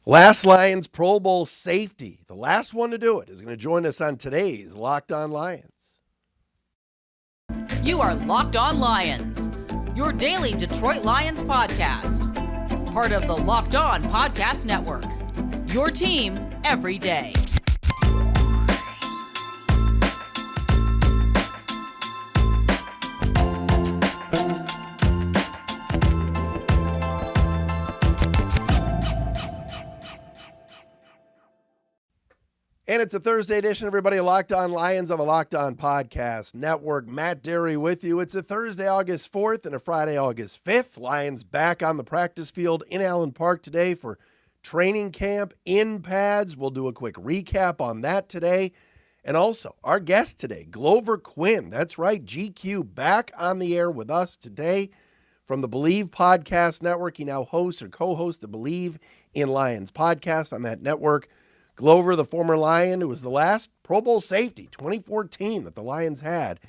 Last Lions Pro Bowl safety, the last one to do it, is going to join us on today's Locked On Lions. You are Locked On Lions, your daily Detroit Lions podcast. Part of the Locked On Podcast Network, your team every day. And it's a Thursday edition, everybody. Locked On Lions on the Locked On Podcast Network. Matt Dery with you. It's a Thursday, August 4th and a Friday, August 5th. Lions back on the practice field in Allen Park today for training camp in pads. We'll do a quick recap on that today. And also, our guest today, Glover Quin. That's right, GQ back on the air with us today from the Believe Podcast Network. He now hosts or co-hosts the Believe in Lions podcast on that network. Glover, the former Lion, who was the last Pro Bowl safety, 2014, that the Lions had,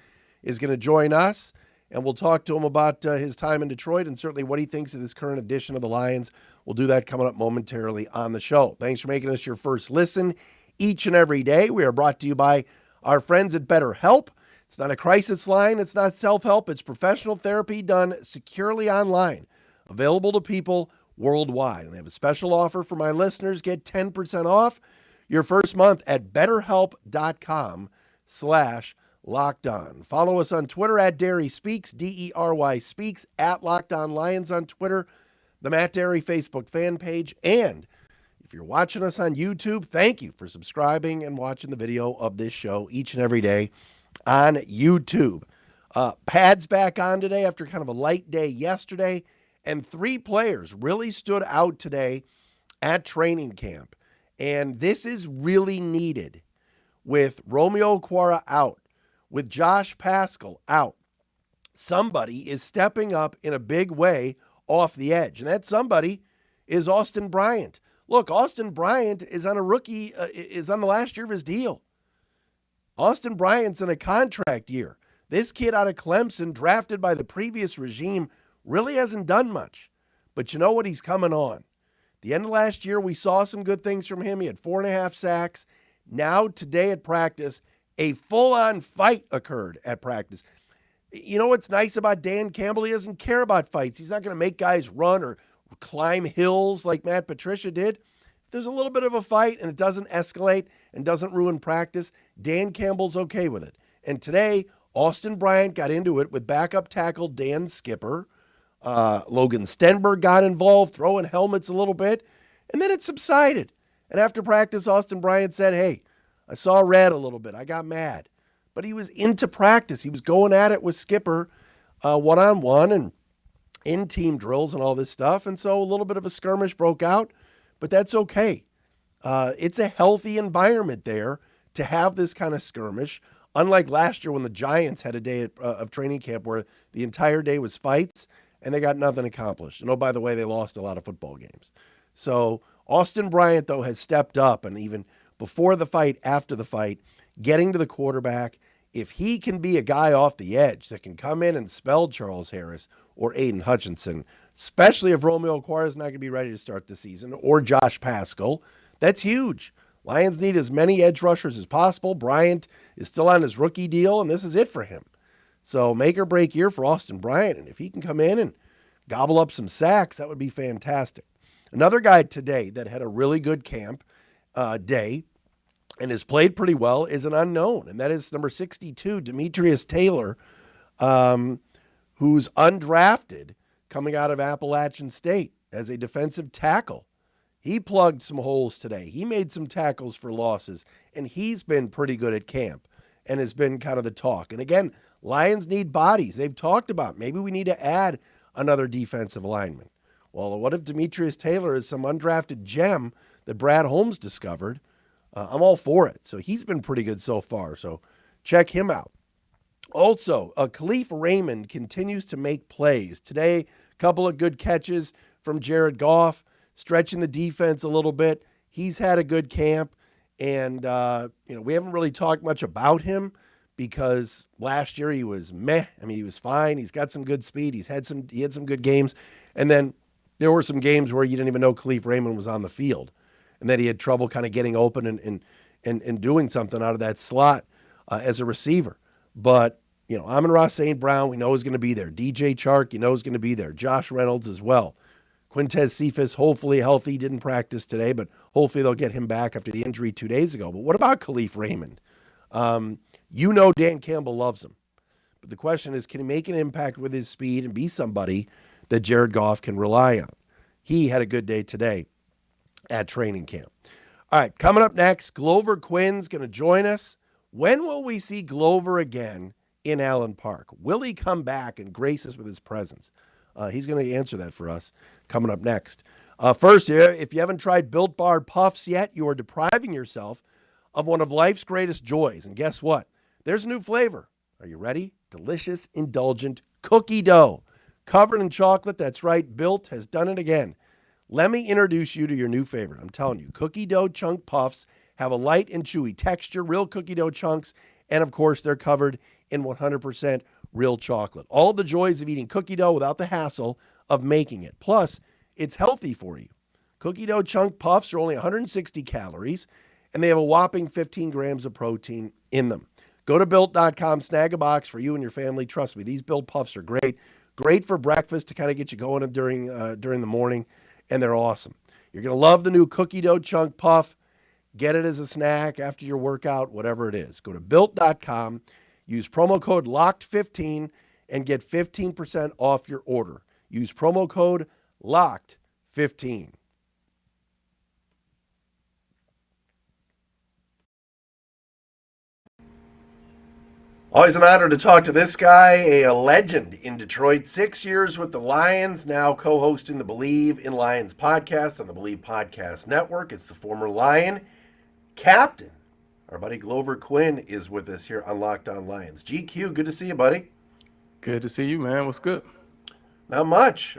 is going to join us, and we'll talk to him about his time in Detroit and certainly what he thinks of this current edition of the Lions. We'll do that coming up momentarily on the show. Thanks for making us your first listen each and every day. We are brought to you by our friends at BetterHelp. It's not a crisis line. It's not self-help. It's professional therapy done securely online, available to people worldwide. And they have a special offer for my listeners. Get 10% off your first month at betterhelp.com/lockedon. Follow us on Twitter at Dery Speaks, Dery Speaks, at Locked On Lions on Twitter, the Matt Dery Facebook fan page. And if you're watching us on YouTube, thank you for subscribing and watching the video of this show each and every day on YouTube. Pads back on today after kind of a light day yesterday, and three players really stood out today at training camp. And this is really needed with Romeo Okwara out, with Josh Paschal out. Somebody is stepping up in a big way off the edge, and that somebody is Austin Bryant. Look, Austin Bryant is on is on the last year of his deal. Austin Bryant's in a contract year. This kid out of Clemson, drafted by the previous regime, really hasn't done much. But you know what? He's coming on. The end of last year, we saw some good things from him. He had 4.5 sacks. Now, today at practice, a full-on fight occurred at practice. You know what's nice about Dan Campbell? He doesn't care about fights. He's not going to make guys run or climb hills like Matt Patricia did. If there's a little bit of a fight and it doesn't escalate and doesn't ruin practice, Dan Campbell's okay with it. And today, Austin Bryant got into it with backup tackle Dan Skipper. Logan Stenberg got involved, throwing helmets a little bit, and then it subsided. And after practice, Austin Bryant said, hey, I saw red a little bit. I got mad. But he was into practice. He was going at it with Skipper one-on-one and in team drills and all this stuff. And so a little bit of a skirmish broke out, but that's okay. It's a healthy environment there to have this kind of skirmish, unlike last year when the Giants had a day of training camp where the entire day was fights and they got nothing accomplished. And oh, by the way, they lost a lot of football games. So Austin Bryant, though, has stepped up, and even before the fight, after the fight, getting to the quarterback. If he can be a guy off the edge that can come in and spell Charles Harris or Aiden Hutchinson, especially if Romeo Okwara is not going to be ready to start the season, or Josh Paschal, that's huge. Lions need as many edge rushers as possible. Bryant is still on his rookie deal, and this is it for him. So make or break year for Austin Bryant. And if he can come in and gobble up some sacks, that would be fantastic. Another guy today that had a really good camp day and has played pretty well is an unknown, and that is number 62, Demetrius Taylor, who's undrafted coming out of Appalachian State as a defensive tackle. He plugged some holes today. He made some tackles for losses, and he's been pretty good at camp and has been kind of the talk. And again, Lions need bodies. They've talked about maybe we need to add another defensive lineman. Well, what if Demetrius Taylor is some undrafted gem that Brad Holmes discovered? I'm all for it. So he's been pretty good so far. So check him out. Also, Khalif Raymond continues to make plays. Today, a couple of good catches from Jared Goff, stretching the defense a little bit. He's had a good camp. And, we haven't really talked much about him because last year he was meh. I mean, he was fine. He's got some good speed. He had some good games. And then there were some games where you didn't even know Khalif Raymond was on the field. and that he had trouble kind of getting open and doing something out of that slot as a receiver. But Amon-Ra St. Brown, we know is going to be there. DJ Chark, is going to be there. Josh Reynolds as well. Quintez Cephas, hopefully healthy, didn't practice today, but hopefully they'll get him back after the injury 2 days ago. But what about Khalif Raymond? Dan Campbell loves him. But the question is, can he make an impact with his speed and be somebody that Jared Goff can rely on? He had a good day today at training camp. All right, coming up next, Glover Quin's going to join us. When will we see Glover again in Allen Park? Will he come back and grace us with his presence? He's going to answer that for us coming up next. First, if you haven't tried Built Bar Puffs yet, you are depriving yourself of one of life's greatest joys. And guess what? There's a new flavor. Are you ready? Delicious, indulgent cookie dough. Covered in chocolate. That's right. Built has done it again. Let me introduce you to your new favorite. I'm telling you, cookie dough chunk puffs have a light and chewy texture, real cookie dough chunks, and of course, they're covered in 100% real chocolate. All the joys of eating cookie dough without the hassle of making it. Plus, it's healthy for you. Cookie dough chunk puffs are only 160 calories, and they have a whopping 15 grams of protein in them. Go to Built.com, snag a box for you and your family. Trust me, these Built Puffs are great. Great for breakfast to kind of get you going during the morning, and they're awesome. You're going to love the new cookie dough chunk puff. Get it as a snack after your workout, whatever it is. Go to Built.com, use promo code LOCKED15, and get 15% off your order. Use promo code LOCKED15. Always an honor to talk to this guy, a legend in Detroit. 6 years with the Lions, now co-hosting the Believe in Lions podcast on the Believe Podcast Network. It's the former Lion captain. Our buddy Glover Quin is with us here on Locked On Lions. GQ, good to see you, buddy. Good to see you, man. What's good? Not much.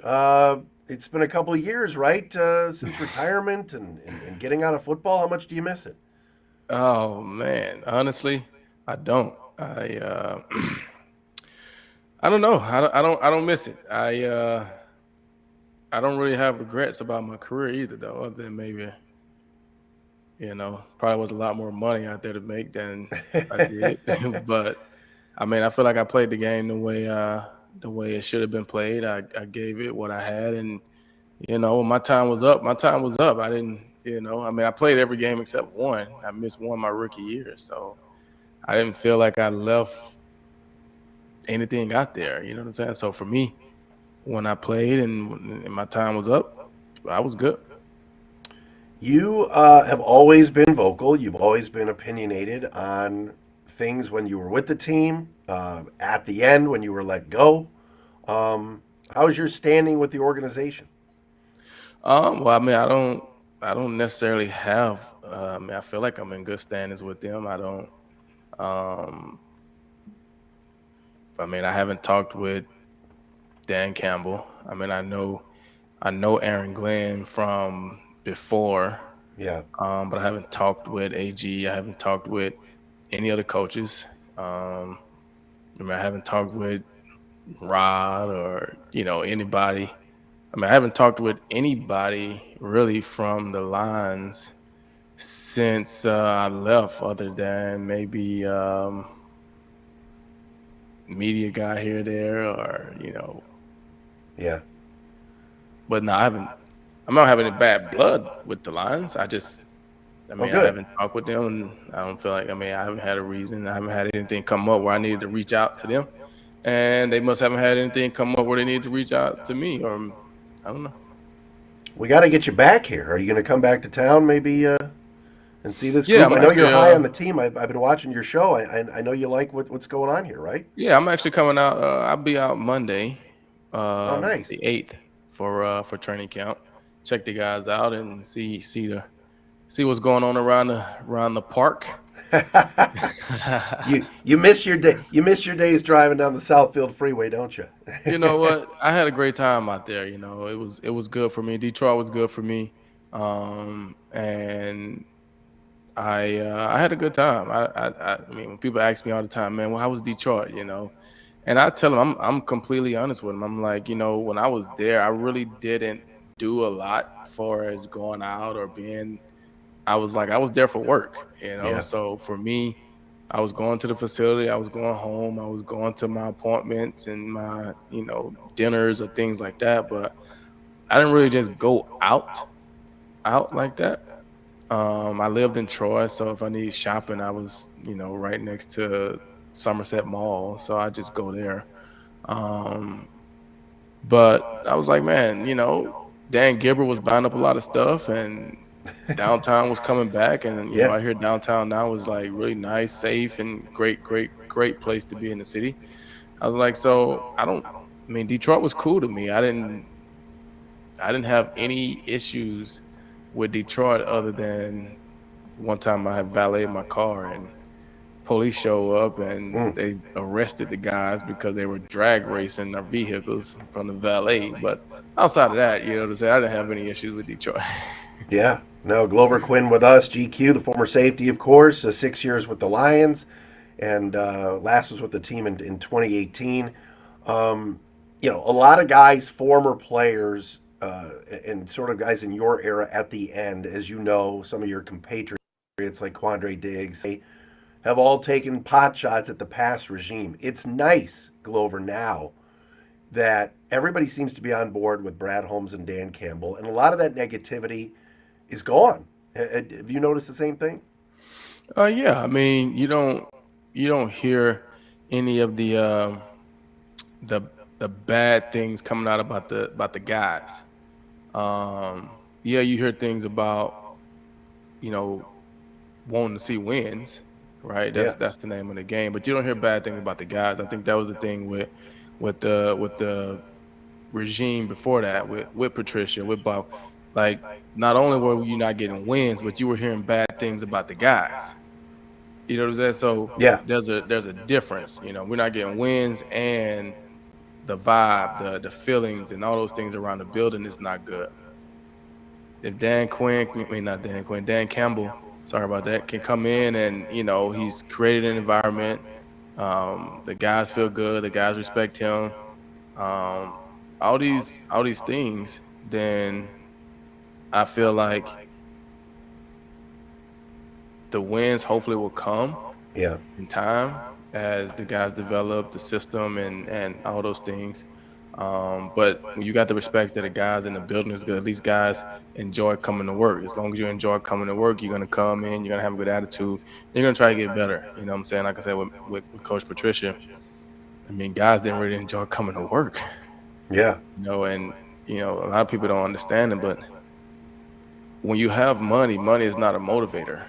It's been a couple of years, right, since retirement and getting out of football. How much do you miss it? Oh man, honestly, I don't. I don't know. I don't miss it. I don't really have regrets about my career either, though. Other than maybe, probably was a lot more money out there to make than I did. But I mean, I feel like I played the game the way it should have been played. I gave it what I had, and when my time was up, my time was up. I didn't, I mean, I played every game except one. I missed one my rookie year, so I didn't feel like I left anything out there. You know what I'm saying? So for me, when I played and my time was up, I was good. You have always been vocal. You've always been opinionated on things when you were with the team, at the end when you were let go. How's your standing with the organization? Well, I mean, I don't necessarily have. I mean, I feel like I'm in good standings with them. I don't. Um, I mean, I haven't talked with Dan Campbell. I mean, I know Aaron Glenn from before, Yeah. but I haven't talked with AG. I haven't talked with any other coaches. I mean, I haven't talked with Rod or anybody. I mean, I haven't talked with anybody really from the lines since I left, other than maybe media guy here or there, or Yeah. But no, I haven't. I'm not having any bad blood with the Lions. I mean, I good. haven't talked with them, and I don't feel like. I mean, I haven't had a reason. I haven't had anything come up where I needed to reach out to them, and they must haven't had anything come up where they needed to reach out to me, or I don't know. We got to get you back here. Are you going to come back to town maybe and see this Yeah, group? I'm I know you're actually, high on the team. I've been watching your show. I know you like what's going on here, right? Yeah, I'm actually coming out. I'll be out Monday, Oh, nice. the 8th for training camp. Check the guys out and see what's going on around the park. You miss your day. You miss your days driving down the Southfield Freeway, don't you? You know what? I had a great time out there. It was good for me. Detroit was good for me, and I had a good time. I mean, when people ask me all the time, man, well, how was Detroit? And I tell them I'm completely honest with them. I'm like, when I was there, I really didn't do a lot far as going out or being I was like, I was there for work, you know. Yeah. So for me, I was going to the facility, I was going home, I was going to my appointments and my, dinners or things like that. But I didn't really just go out like that. I lived in Troy, so if I need shopping, I was, right next to Somerset Mall, so I just go there. Um, but I was like, man, Dan Gilbert was buying up a lot of stuff, and downtown was coming back, and Yeah. I hear downtown now is like really nice, safe, and great, great, great place to be in the city. I was like, so I mean, Detroit was cool to me. I didn't have any issues with Detroit other than one time I had valeted my car and police show up and Mm. they arrested the guys because they were drag racing their vehicles from the valet. But outside of that, to say I didn't have any issues with Detroit. Yeah. No, Glover Quin with us, GQ, the former safety, of course, 6 years with the Lions, and last was with the team in 2018. Um, a lot of guys, former players, and sort of guys in your era at the end, as you know, some of your compatriots like Quandre Diggs, they have all taken pot shots at the past regime. It's nice, Glover, now that everybody seems to be on board with Brad Holmes and Dan Campbell, and a lot of that negativity is gone. Have you noticed the same thing? Yeah, I mean, you don't hear any of the the bad things coming out about the guys. Yeah, you hear things about you know wanting to see wins, right? Yeah. That's the name of the game. But you don't hear bad things about the guys. I think that was the thing with the regime before that, with Patricia, with Bob. Like, not only were you not getting wins, but you were hearing bad things about the guys. You know what I'm saying? So Yeah. there's a difference. We're not getting wins, and the vibe, the feelings, and all those things around the building is not good. If Dan Quinn, I mean not Dan Quinn, Dan Campbell, sorry about that, can come in and he's created an environment. The guys feel good, the guys respect him. Um, all these things, then I feel like the wins hopefully will come Yeah. in time as the guys develop the system and all those things. But when you got the respect that the guys in the building is good, at least guys enjoy coming to work. As long as you enjoy coming to work, you're gonna come in, you're gonna have a good attitude, you're gonna try to get better. You know what I'm saying? Like I said with Coach Patricia, I mean, guys didn't really enjoy coming to work, Yeah. and a lot of people don't understand it, but when you have money, money is not a motivator.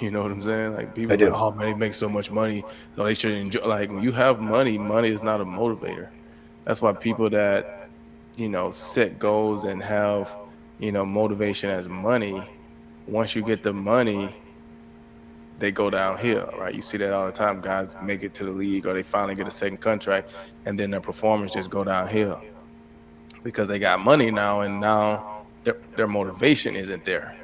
You know what I'm saying? Like, I people like, do. oh man, they make so much money, so they should enjoy. Like, when you have money, money is not a motivator. That's why people that set goals and have motivation as money, once you get the money, they go downhill, right? You see that all the time. Guys make it to the league, or they finally get a second contract, and then their performance just go downhill because they got money now, and now their motivation isn't there.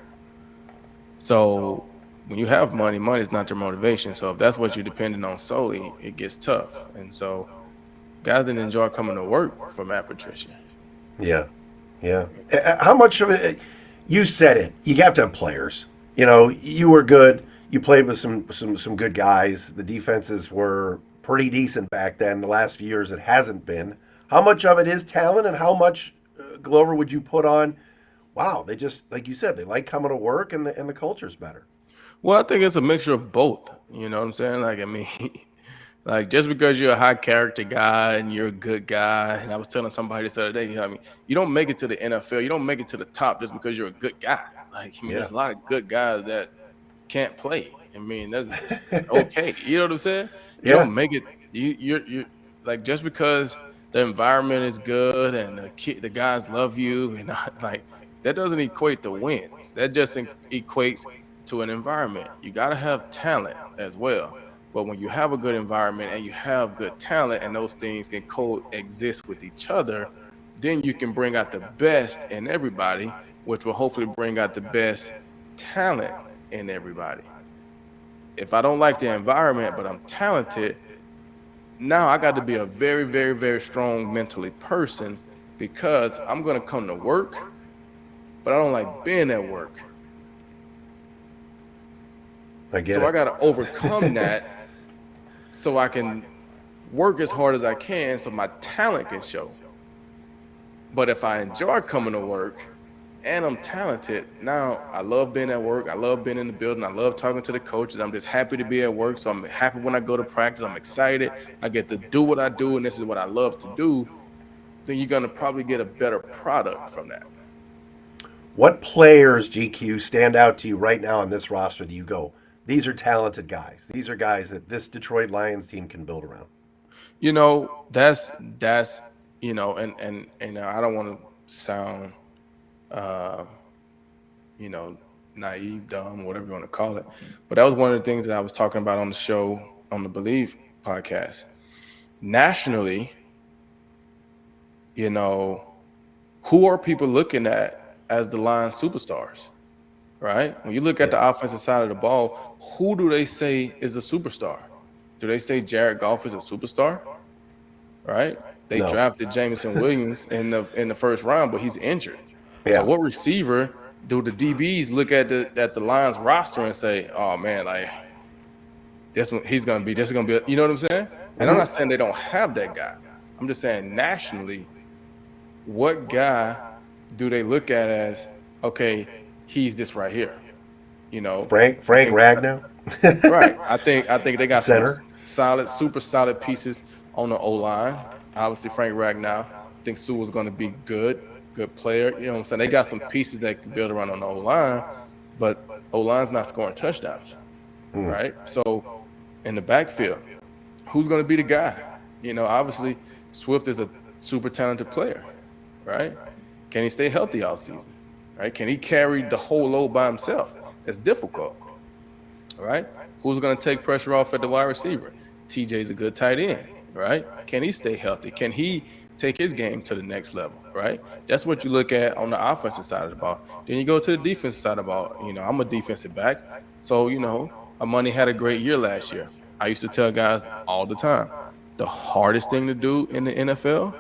So when you have money, money is not your motivation. So if that's what you're depending on solely, it gets tough. And so guys didn't enjoy coming to work for Matt Patricia. Yeah. Yeah. How much of it? You said it. You have to have players. You were good. You played with some good guys. The defenses were pretty decent back then. The last few years, it hasn't been. How much of it is talent, and how much, Glover, would you put on? Wow, they just, like you said, they like coming to work, and the culture's better. Well, I think it's a mixture of both. You know what I'm saying? Like, I mean, like, just because you're a high character guy and you're a good guy, and I was telling somebody this other day, I mean, you don't make it to the NFL, you don't make it to the top just because you're a good guy. Like, I mean, Yeah. there's a lot of good guys that can't play. I mean, that's okay. You know what I'm saying? You Yeah. don't make it. You're like, just because the environment is good and the guys love you, and not, like, that doesn't equate to wins. That just equates to an environment. You got to have talent as well. But when you have a good environment and you have good talent, and those things can coexist with each other, then you can bring out the best in everybody, which will hopefully bring out the best talent in everybody. If I don't like the environment, but I'm talented, now I got to be a very, very, very strong mentally person, because I'm going to come to work, but I don't like being at work. I get So I it. got to overcome that so I can work as hard as I can so my talent can show. But if I enjoy coming to work and I'm talented, now I love being at work. I love being in the building. I love talking to the coaches. I'm just happy to be at work. So I'm happy when I go to practice. I'm excited. I get to do what I do, and this is what I love to do. Then you're going to probably get a better product from that. What players, GQ, stand out to you right now on this roster that you go, these are talented guys. These are guys that this Detroit Lions team can build around? That's and I don't want to sound uh you know naive, dumb, whatever you want to call it, but that was one of the things that I was talking about on the show on the Believe podcast. Nationally, you know, who are people looking at as the Lions superstars? Right? When you look at the offensive side of the ball, who do they say is a superstar? Do they say Jared Goff is a superstar? Right? They No. drafted Jameson Williams in the first round, but he's injured. So Yeah. what receiver do the DBs look at the Lions roster and say, "Oh man, like this one, this is gonna be," you know what I'm saying? And I'm not saying they don't have that guy. I'm just saying nationally, what guy do they look at as, okay, he's this right here? You know, Frank I think Ragnow? right. I think they got some Center. solid, super solid pieces on the O line. Obviously, Frank Ragnow. I think Sue was going to be good player. You know what I'm saying? They got some pieces that can build around on the O line, but O line's not scoring touchdowns, right? So in the backfield, who's going to be the guy? You know, obviously Swift is a super talented player, right? Can he stay healthy all season? Right? Can he carry the whole load by himself? It's difficult. All right. Who's going to take pressure off at the wide receiver? TJ's a good tight end, right? Can he stay healthy? Can he take his game to the next level, right? That's what you look at on the offensive side of the ball. Then you go to the defensive side of the ball. You know, I'm a defensive back. So, Amani had a great year last year. I used to tell guys all the time, the hardest thing to do in the NFL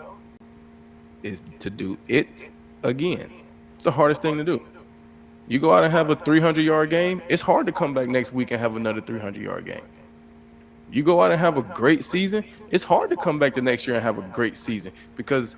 is to do it again. It's the hardest thing to do. You go out and have a 300-yard game, it's hard to come back next week and have another 300-yard game. You go out and have a great season, it's hard to come back the next year and have a great season because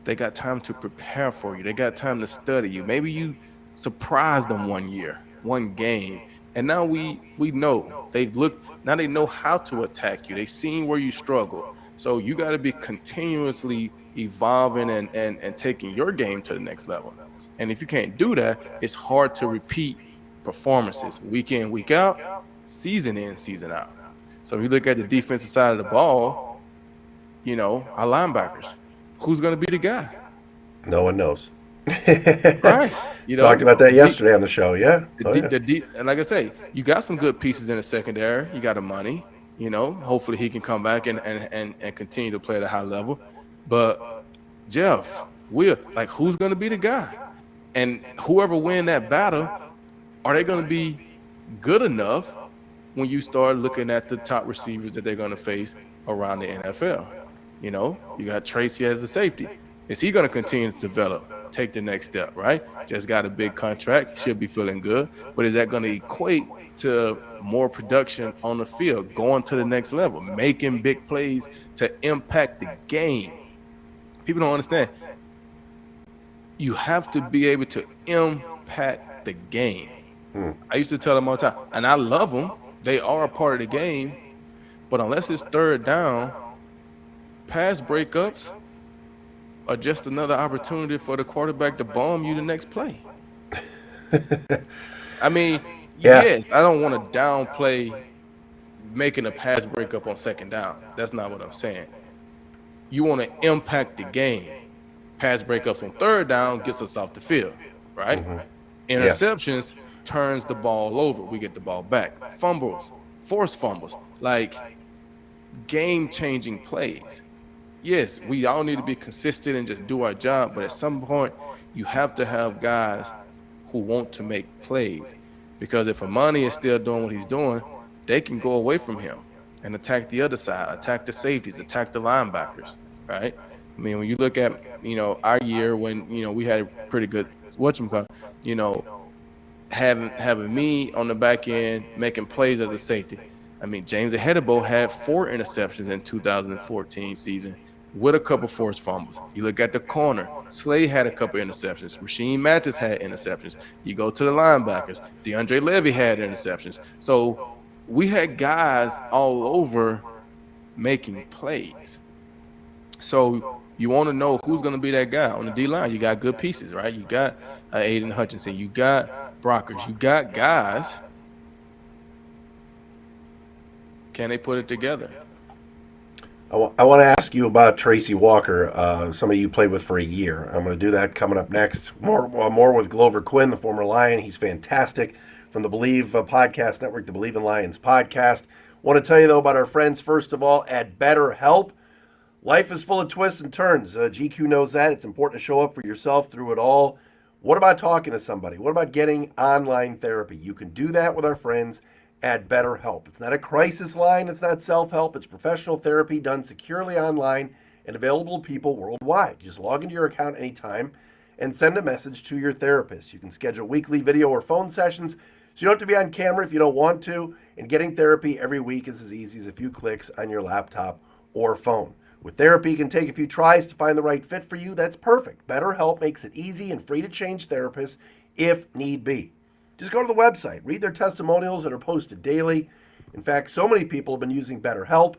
they got time to prepare for you. They got time to study you. Maybe you surprised them one year, one game, and now we know. They've looked, now they know how to attack you. They've seen where you struggle. So you got to be continuously evolving and taking your game to the next level. And if you can't do that, it's hard to repeat performances week in, week out, season in, season out. So if you look at the defensive side of the ball, our linebackers, who's going to be the guy? No one knows. Right. Talked about that yesterday on the show. Yeah. And like I say, you got some good pieces in the secondary. You got Amani. Hopefully he can come back and continue to play at a high level. But Jeff, who's going to be the guy? And whoever win that battle, are they going to be good enough when you start looking at the top receivers that they're going to face around the NFL? You got Tracy as a safety. Is he going to continue to develop, take the next step, right? Just got a big contract, should be feeling good. But is that going to equate to more production on the field, going to the next level, making big plays to impact the game? People don't understand. You have to be able to impact the game. I used to tell them all the time, and I love them. They are a part of the game. But unless it's third down, pass breakups are just another opportunity for the quarterback to bomb you the next play. I mean, yes, I don't want to downplay making a pass breakup on second down. That's not what I'm saying. You want to impact the game. Pass breakups on third down gets us off the field, right? Interceptions turns the ball over. We get the ball back. Fumbles, forced fumbles, like game-changing plays. Yes, we all need to be consistent and just do our job, but at some point, you have to have guys who want to make plays. Because if Amani is still doing what he's doing, they can go away from him and attack the other side, attack the safeties, attack the linebackers, right? I mean, when you look at, our year when, we had a pretty good, having me on the back end making plays as a safety. I mean, James Ahedebo had 4 interceptions in 2014 season with a couple forced fumbles. You look at the corner, Slade had a couple interceptions. Rasheem Mathis had interceptions. You go to the linebackers, DeAndre Levy had interceptions. So we had guys all over making plays. So you want to know who's going to be that guy on the D line. You got good pieces, right? You got Aiden Hutchinson. You got Brockers. You got guys. Can they put it together? I want to ask you about Tracy Walker, somebody you played with for a year. I'm going to do that coming up next. More with Glover Quin, the former Lion. He's fantastic from the Believe Podcast Network, the Believe in Lions podcast. Want to tell you, though, about our friends, first of all, at BetterHelp. Life is full of twists and turns. GQ knows that. It's important to show up for yourself through it all. What about talking to somebody? What about getting online therapy? You can do that with our friends at BetterHelp. It's not a crisis line. It's not self-help. It's professional therapy done securely online and available to people worldwide. Just log into your account anytime and send a message to your therapist. You can schedule weekly video or phone sessions, so you don't have to be on camera if you don't want to. And getting therapy every week is as easy as a few clicks on your laptop or phone. With therapy, it can take a few tries to find the right fit for you. That's perfect. BetterHelp makes it easy and free to change therapists if need be. Just go to the website, read their testimonials that are posted daily. In fact, so many people have been using BetterHelp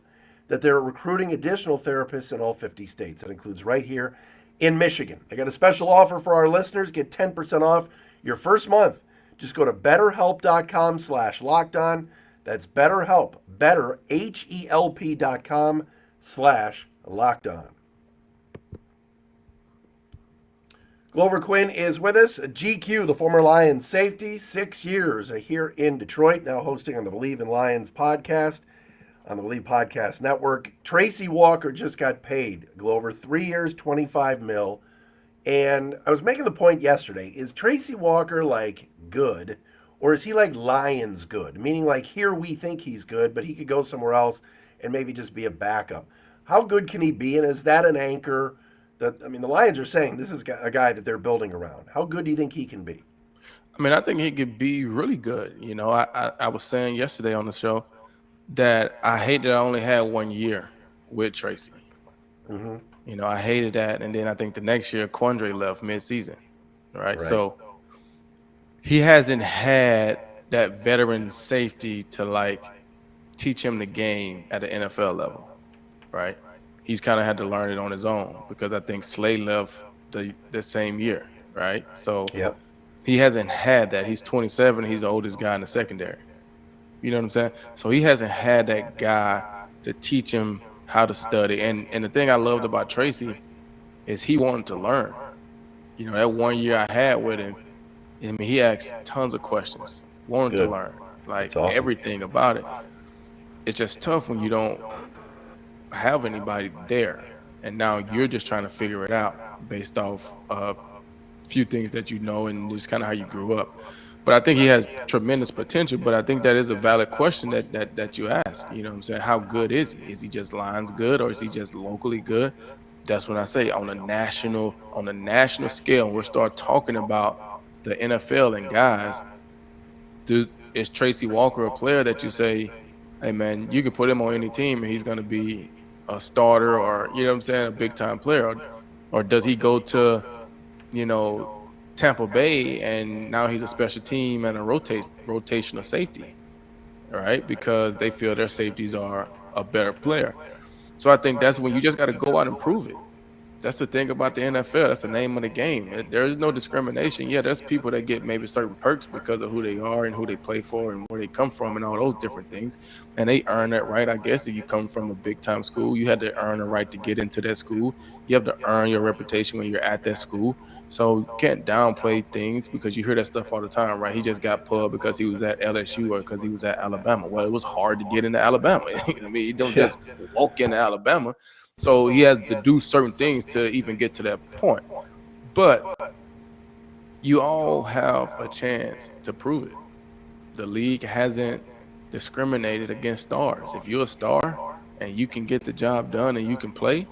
that they're recruiting additional therapists in all 50 states. That includes right here in Michigan. I got a special offer for our listeners. Get 10% off your first month. Just go to betterhelp.com/lockedon. That's BetterHelp, betterhelp.com/lockedon. Glover Quin is with us. GQ, the former Lions safety, 6 years here in Detroit, now hosting on the Believe in Lions podcast on the Believe Podcast Network. Tracy Walker just got paid, Glover, 3 years, $25 million. And I was making the point yesterday, is Tracy Walker like good, or is he like Lions good? Meaning like here we think he's good, but he could go somewhere else and maybe just be a backup. How good can he be, and is that an anchor? The Lions are saying this is a guy that they're building around. How good do you think he can be? I mean, I think he could be really good. You know, I was saying yesterday on the show that I hate that I only had 1 year with Tracy. Mm-hmm. You know, I hated that. And then I think the next year, Quandre left mid-season, right? So he hasn't had that veteran safety to, like, teach him the game at the NFL level, right? He's kind of had to learn it on his own because I think Slade left the same year, right? So he hasn't had that. He's 27. He's the oldest guy in the secondary. You know what I'm saying? So he hasn't had that guy to teach him how to study. And the thing I loved about Tracy is he wanted to learn. You know, that 1 year I had with him, I mean, he asked tons of questions, wanted to learn, like everything about it. It's just tough when you don't have anybody there, and now you're just trying to figure it out based off a few things that you know and just kind of how you grew up. But I think he has tremendous potential. But I think that is a valid question that you ask. You know what I'm saying? How good is he? Is he just Lions good, or is he just locally good? That's when I say on a national scale, we'll start talking about the NFL and guys. Is Tracy Walker a player that you say, hey man, you can put him on any team and he's going to be a starter, or, you know what I'm saying, a big time player? Or does he go to, you know, Tampa Bay and now he's a special team and a rotational safety, right? Because they feel their safeties are a better player. So I think that's when you just got to go out and prove it. That's the thing about the NFL. That's the name of the game. There is no discrimination. Yeah, there's people that get maybe certain perks because of who they are and who they play for and where they come from and all those different things. And they earn that right. I guess if you come from a big-time school, you had to earn a right to get into that school. You have to earn your reputation when you're at that school. So you can't downplay things because you hear that stuff all the time, right? He just got pulled because he was at LSU or because he was at Alabama. Well, it was hard to get into Alabama. I mean, you don't just walk into Alabama. So he has to do certain things to even get to that point. But you all have a chance to prove it. The league hasn't discriminated against stars. If you're a star and you can get the job done and you can play,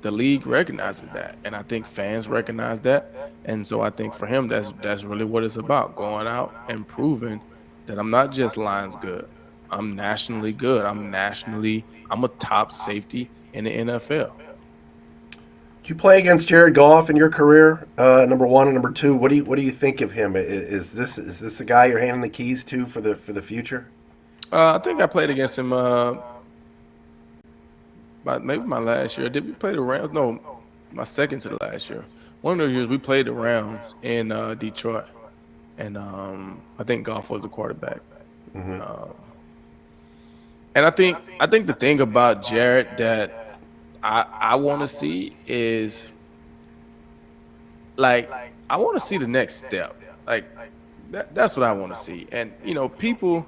the league recognizes that, and I think fans recognize that. And so I think for him, that's really what it's about: going out and proving that I'm not just Lions good. I'm nationally good. I'm a top safety in the NFL. Did you play against Jared Goff in your career? Number one and number two. What do you think of him? Is this a guy you're handing the keys to for the future? I think I played against him maybe my last year. Did we play the Rams? No, my second to the last year. One of those years we played the Rams in Detroit, and I think Goff was the quarterback. Mm-hmm. And I think the thing about Jared that I want to see is, like, I want to see the next step. Like, that's what I want to see. And people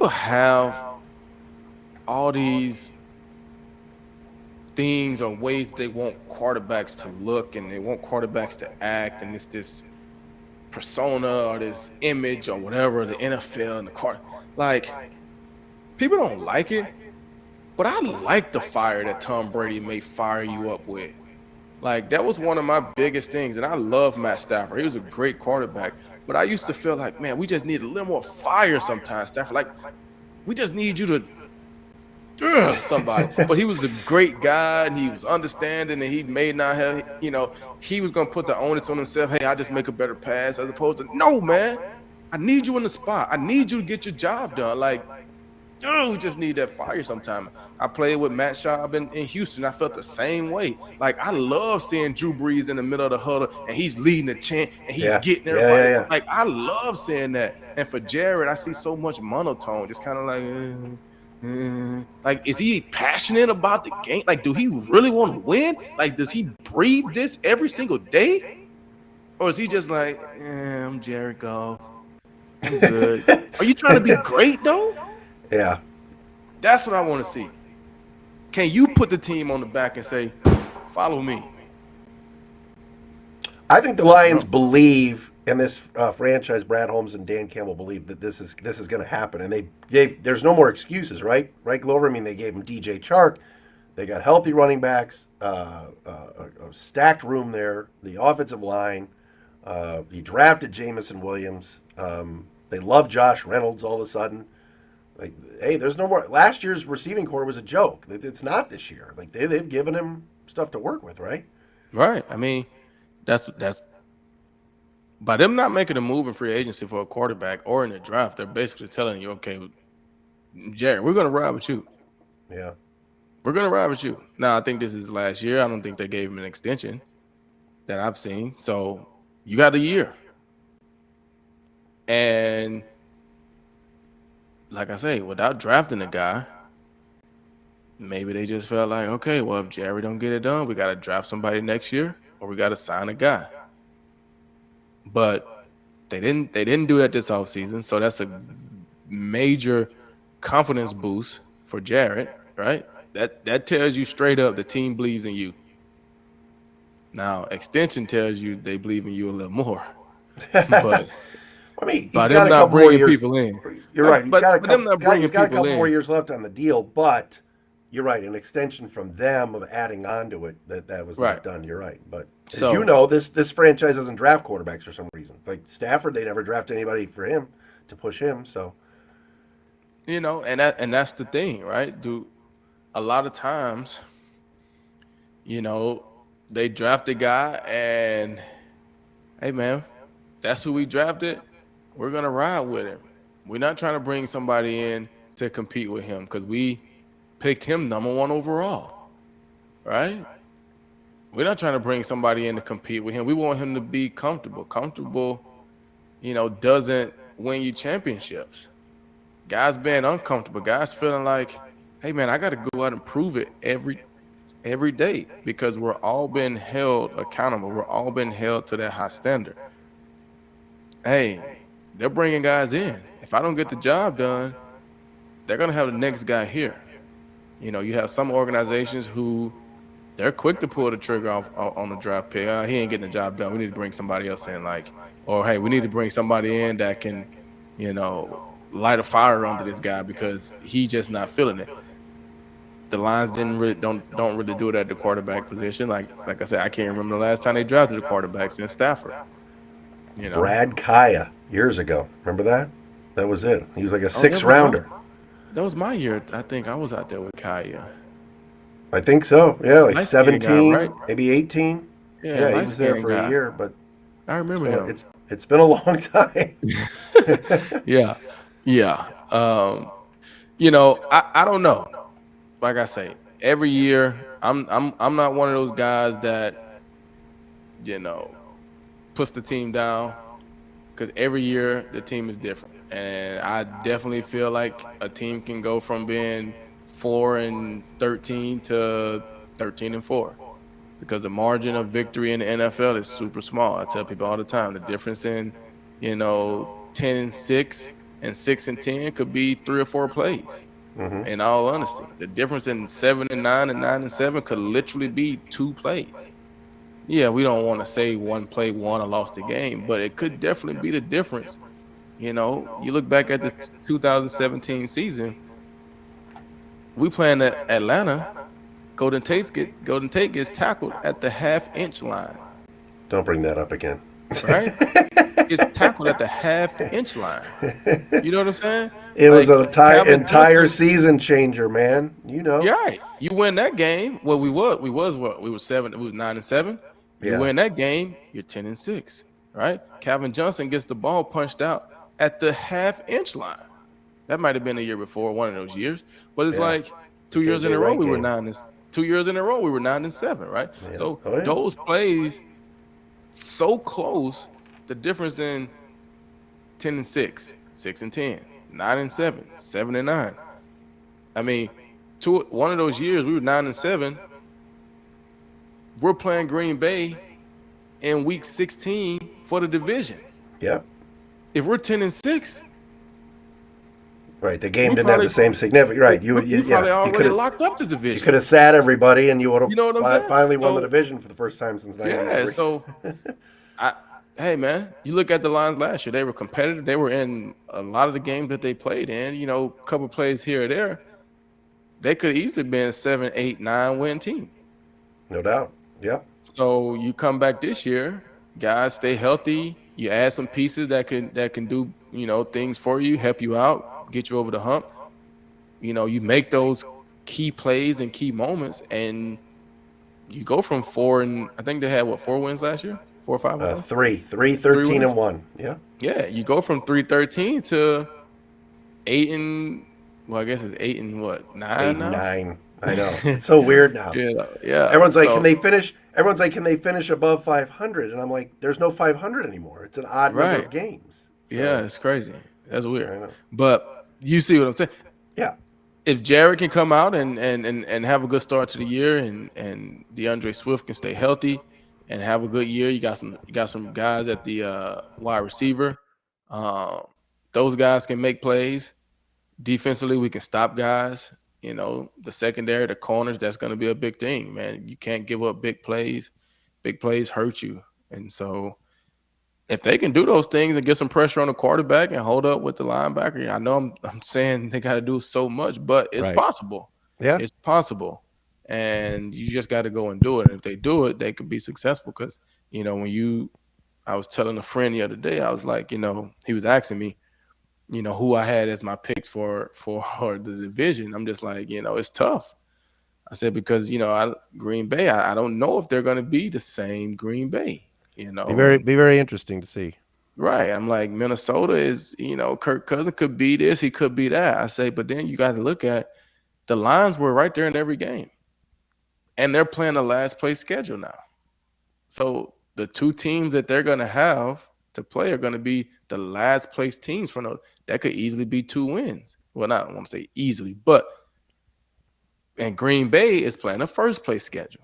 have all these things or ways they want quarterbacks to look, and they want quarterbacks to act, and it's this persona or this image or whatever, the NFL and the court. Like, people don't like it, but I like the fire that Tom Brady may fire you up with. Like, that was one of my biggest things. And I love Matt Stafford. He was a great quarterback. But I used to feel like, man, we just need a little more fire sometimes, Stafford. Like, we just need you to somebody. But he was a great guy, and he was understanding, and he may not have, he was going to put the onus on himself. Hey, I just make a better pass, as opposed to, no, man, I need you in the spot. I need you to get your job done. Like, we just need that fire sometime. I played with Matt Schaub in Houston. I felt the same way. Like, I love seeing Drew Brees in the middle of the huddle, and he's leading the chant, and he's getting everybody. Yeah. Like, I love seeing that. And for Jared, I see so much monotone, just kind of like, is he passionate about the game? Like, do he really want to win? Like, does he breathe this every single day? Or is he just like, I'm Jared Goff, I'm good. Are you trying to be great, though? Yeah. That's what I want to see. Can you put the team on the back and say, follow me? I think the Lions believe in this franchise. Brad Holmes and Dan Campbell believe that this is going to happen, and there's no more excuses, right? Right, Glover. I mean, they gave him DJ Chark. They got healthy running backs, a stacked room there. The offensive line. He drafted Jamison Williams. They love Josh Reynolds all of a sudden. Like, hey, there's no more. Last year's receiving core was a joke. It's not this year. Like, they've given him stuff to work with, right? Right. I mean, that's by them not making a move in free agency for a quarterback or in the draft. They're basically telling you, okay, Jared, we're gonna ride with you. Yeah. We're gonna ride with you. Now, I think this is last year. I don't think they gave him an extension that I've seen. So you got a year, and like I say, without drafting a guy, maybe they just felt like, okay, well, if Jerry don't get it done, we got to draft somebody next year, or we got to sign a guy. But they didn't do that this offseason, so that's a major confidence boost for Jared, right? That tells you straight up the team believes in you. Now, extension tells you they believe in you a little more. But I mean, he's by got them a not couple more bringing years. people in. You're right. He's got a them not bringing people more in. years left on the deal, but you're right. An extension from them of adding on to it that was Right. not done. You're right. But as So- you know, this franchise doesn't draft quarterbacks for some reason. Like Stafford, they never draft anybody for him to push him. So and that's the thing, right? A lot of times, they draft a guy and, hey man, that's who we drafted. We're gonna ride with him. We're not trying to bring somebody in to compete with him because we picked him number 1 overall, right? We're not trying to bring somebody in to compete with him. We want him to be comfortable. Comfortable, doesn't win you championships. Guys being uncomfortable, guys feeling like, hey man, I got to go out and prove it every day because we're all being held accountable. We're all being held to that high standard. Hey, they're bringing guys in. If I don't get the job done, they're going to have the next guy here. You have some organizations who they're quick to pull the trigger off on the draft pick. He ain't getting the job done. We need to bring somebody else in, or hey, we need to bring somebody in that can, light a fire under this guy because he's just not feeling it. the Lions didn't really don't really do it at the quarterback position. Like I said, I can't remember the last time they drafted a quarterback since Stafford. You know. Brad Kaya years ago. Remember that? That was it. He was like a Oh, six rounder. that was my year. I think I was out there with Kaya. I think so. Yeah, like Light skinned guy, right? 17, maybe 18. Yeah, Yeah, he light was there skinned for a guy. year, but I it's remember been a, him. it's been a long time. Yeah. Yeah. I don't know. Like I say, every year I'm not one of those guys that, you know, puts the team down because every year the team is different. And I definitely feel like a team can go from being 4-13 to 13-4 because the margin of victory in the NFL is super small. I tell people all the time the difference in, 10-6 and 6-10 could be 3 or 4 plays. Hmm. In all honesty, the difference in 7-9 and 9-7 could literally be 2 plays. Yeah, we don't want to say one play won or lost the game, but it could definitely be the difference. You look back at the 2017 season, we playing at Atlanta. Golden Tate gets tackled at the half-inch line, Don't bring that up again. right? Gets tackled at the half-inch line. You know what I'm saying? It was Like an Calvin entire Johnson. season changer, man. You know. Yeah, right. You win that game. Well, we was what? We were 7. We was 9-7. You Yeah. win that game, you're 10-6, right? Calvin Johnson gets the ball punched out at the half-inch line. That might have been a year before, one of those years. But it's Yeah. like The 2 years in KJ a row Wright we were game. 9 and 2 years in a row we were 9-7, right? Yeah. So Oh yeah. those plays so close, the difference in 10-6, 6-10, 9-7, 7-9. I mean, one of those years we were 9-7. We're playing Green Bay in week 16 for the division. Yeah. If we're 10-6, Right. The game we didn't have probably the same significance. Right. we probably You could already have locked up the you could division. have sat everybody, and you would You know what I'm have saying? finally won the So division for the first time since yeah, '93. so I hey man, you look at the Lions last year, they were competitive. They were in a lot of the games that they played in, a couple plays here or there. They could easily been 7, 8, 9 win team. No doubt. Yep. So you come back this year, guys stay healthy. You add some pieces that can do, things for you, help you out, get you over the hump. You make those key plays and key moments, and you go from 4 and I think they had 4 wins last year, 4 or 5 wins, Three, three 13 wins. and one. Yeah. Yeah, you go from 3-13 to 8 and well, I guess it's 8 and what, Eight 9 and now. nine. I know. It's so weird now. Yeah. Everyone's like, can So they finish? Everyone's like, can they finish above 500? And I'm like, there's no 500 anymore. It's an odd number right, of games. yeah, So it's crazy. That's weird, I know. but you see what I'm saying. Yeah. If Jared can come out and have a good start to the year, and DeAndre Swift can stay healthy and have a good year, you got some guys at the wide receiver. Um, those guys can make plays. Defensively, we can stop guys. The secondary, the corners, that's going to be a big thing, man. You can't give up big plays. Big plays hurt you. And so if they can do those things and get some pressure on the quarterback and hold up with the linebacker, I know I'm saying they got to do so much, but it's Right. possible. Yeah. It's possible. And you just got to go and do it. And if they do it, they could be successful because, I was telling a friend the other day, I was like, he was asking me, who I had as my picks for the division. I'm just like, it's tough. I said because Green Bay, I don't know if they're going to be the same Green Bay, and Be very interesting to see. right. I'm like Minnesota is, Kirk Cousins could be this, he could be that. I say, but then you got to look at the Lions were right there in every game, and they're playing the last place schedule now. So the two teams that they're going to have to play are going to be the last place teams from those. That could easily be 2 wins. Well, not I want to say easily, but and Green Bay is playing a first place schedule.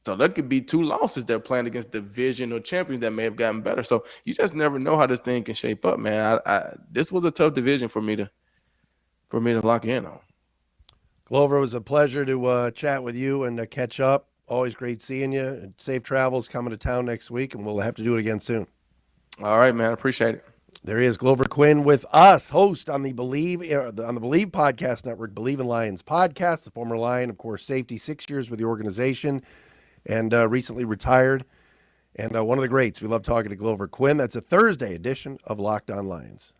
So there could be 2 losses they're playing against divisional champions that may have gotten better. So you just never know how this thing can shape up, man. This was a tough division for me to lock in on. Glover, it was a pleasure to chat with you and catch up. Always great seeing you. Safe travels coming to town next week, and we'll have to do it again soon. All right, man. I appreciate it. There is Glover Quin with us, host on the Believe Podcast Network, Believe in Lions podcast. The former Lion, of course, safety, 6 years with the organization, and recently retired. And one of the greats. We love talking to Glover Quin. That's a Thursday edition of Locked On Lions.